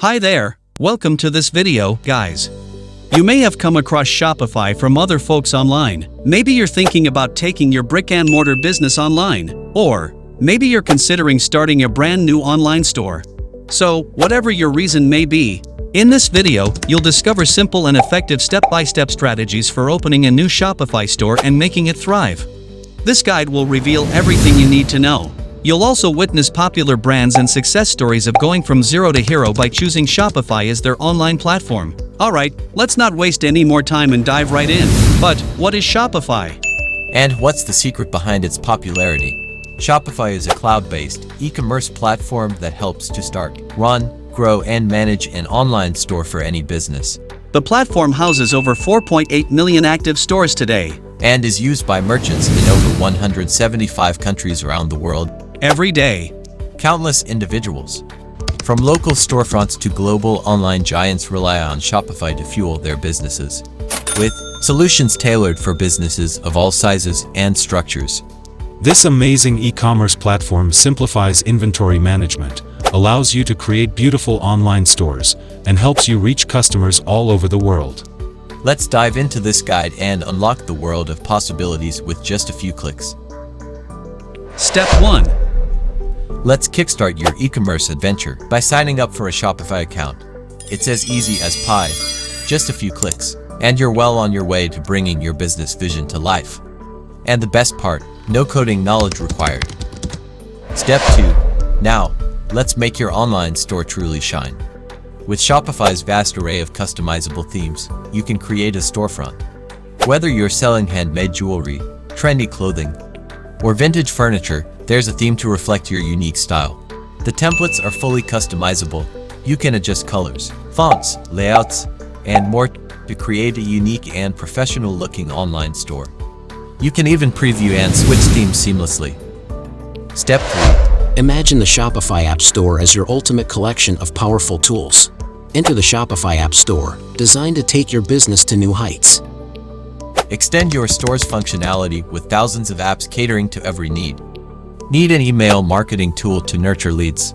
Hi there, welcome to this video, guys. You may have come across Shopify from other folks online. Maybe you're thinking about taking your brick-and-mortar business online, or maybe you're considering starting a brand new online store. So, whatever your reason may be, in this video, you'll discover simple and effective step-by-step strategies for opening a new Shopify store and making it thrive. This guide will reveal everything you need to know. You'll also witness popular brands and success stories of going from zero to hero by choosing Shopify as their online platform. Alright, let's not waste any more time and dive right in. But, what is Shopify? And what's the secret behind its popularity? Shopify is a cloud-based e-commerce platform that helps to start, run, grow, and manage an online store for any business. The platform houses over 4.8 million active stores today, and is used by merchants in over 175 countries around the world. Every day. Countless individuals, from local storefronts to global online giants, rely on Shopify to fuel their businesses, with solutions tailored for businesses of all sizes and structures. This amazing e-commerce platform simplifies inventory management, allows you to create beautiful online stores, and helps you reach customers all over the world. Let's dive into this guide and unlock the world of possibilities with just a few clicks. Step 1. Let's kickstart your e-commerce adventure by signing up for a Shopify account. It's as easy as pie, just a few clicks, and you're well on your way to bringing your business vision to life. And the best part, no coding knowledge required. Step 2. Now, let's make your online store truly shine. With Shopify's vast array of customizable themes, you can create a storefront. Whether you're selling handmade jewelry, trendy clothing, or vintage furniture, there's a theme to reflect your unique style. The templates are fully customizable. You can adjust colors, fonts, layouts, and more to create a unique and professional-looking online store. You can even preview and switch themes seamlessly. Step 3. Imagine the Shopify App Store as your ultimate collection of powerful tools. Enter the Shopify App Store, designed to take your business to new heights. Extend your store's functionality with thousands of apps catering to every need. Need an email marketing tool to nurture leads?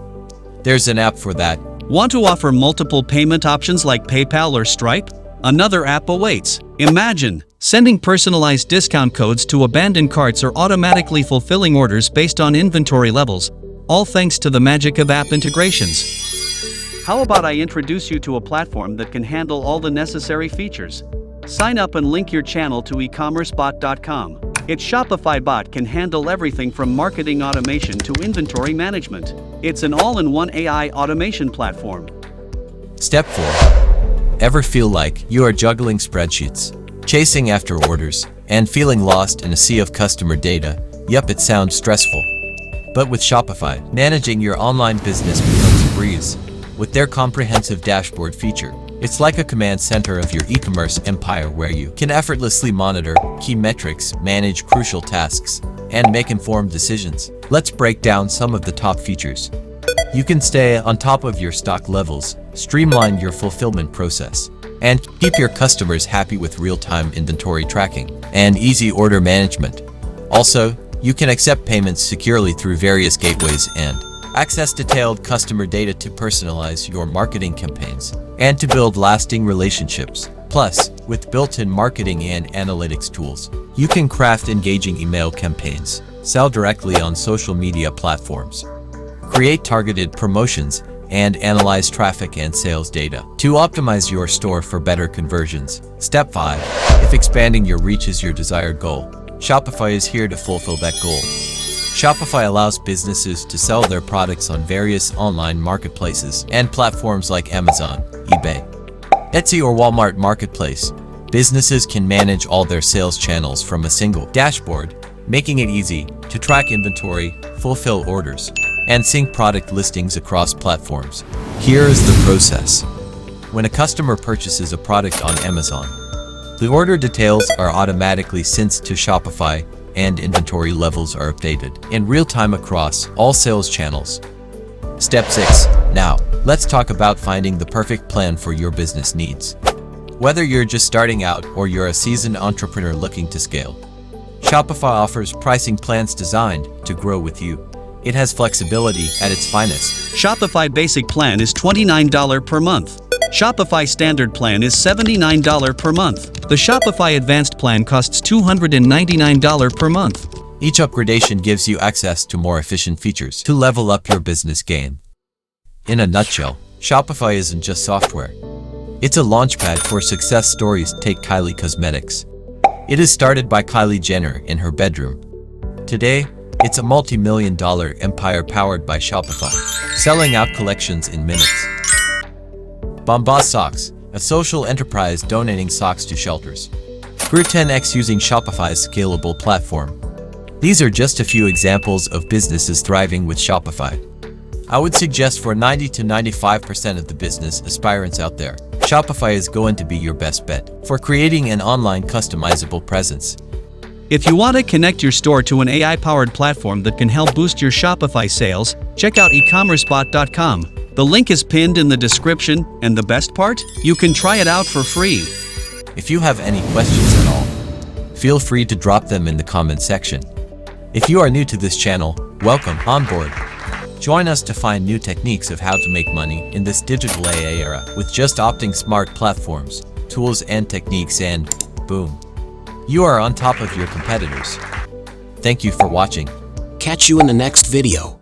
There's an app for that. Want to offer multiple payment options like PayPal or Stripe? Another app awaits. Imagine sending personalized discount codes to abandoned carts or automatically fulfilling orders based on inventory levels, all thanks to the magic of app integrations. How about I introduce you to a platform that can handle all the necessary features? Sign up and link your channel to EcommerceBot.com. Its Shopify bot can handle everything from marketing automation to inventory management. It's an all-in-one AI automation platform. Step 4. Ever feel like you are juggling spreadsheets, chasing after orders, and feeling lost in a sea of customer data? Yup, it sounds stressful. But with Shopify, managing your online business becomes a breeze. With their comprehensive dashboard feature, it's like a command center of your e-commerce empire where you can effortlessly monitor key metrics, manage crucial tasks, and make informed decisions. Let's break down some of the top features. You can stay on top of your stock levels, streamline your fulfillment process, and keep your customers happy with real-time inventory tracking and easy order management. Also, you can accept payments securely through various gateways and access detailed customer data to personalize your marketing campaigns and to build lasting relationships. Plus, with built-in marketing and analytics tools, you can craft engaging email campaigns, sell directly on social media platforms, create targeted promotions, and analyze traffic and sales data to optimize your store for better conversions. Step 5. If expanding your reach is your desired goal, Shopify is here to fulfill that goal. Shopify allows businesses to sell their products on various online marketplaces and platforms like Amazon, eBay, Etsy, or Walmart Marketplace. Businesses can manage all their sales channels from a single dashboard, making it easy to track inventory, fulfill orders, and sync product listings across platforms. Here is the process. When a customer purchases a product on Amazon, the order details are automatically synced to Shopify, and inventory levels are updated in real time across all sales channels. Step 6. Now, let's talk about finding the perfect plan for your business needs. Whether you're just starting out or you're a seasoned entrepreneur looking to scale, Shopify offers pricing plans designed to grow with you. It has flexibility at its finest. Shopify Basic Plan is $29 per month. Shopify Standard Plan is $79 per month. The Shopify Advanced Plan costs $299 per month. Each upgradation gives you access to more efficient features to level up your business game. In a nutshell, Shopify isn't just software. It's a launchpad for success stories. Take Kylie Cosmetics. It is started by Kylie Jenner in her bedroom. Today, it's a multi-million-dollar empire powered by Shopify, selling out collections in minutes. Bombas Socks, a social enterprise donating socks to shelters, grew 10x using Shopify's scalable platform. These are just a few examples of businesses thriving with Shopify. I would suggest for 90 to 95% of the business aspirants out there, Shopify is going to be your best bet for creating an online customizable presence. If you want to connect your store to an AI-powered platform that can help boost your Shopify sales, check out EcommerceBot.com. The link is pinned in the description, and the best part? You can try it out for free. If you have any questions at all, feel free to drop them in the comment section. If you are new to this channel, welcome on board. Join us to find new techniques of how to make money in this digital AI era with just opting smart platforms, tools and techniques, and boom, you are on top of your competitors. Thank you for watching. Catch you in the next video.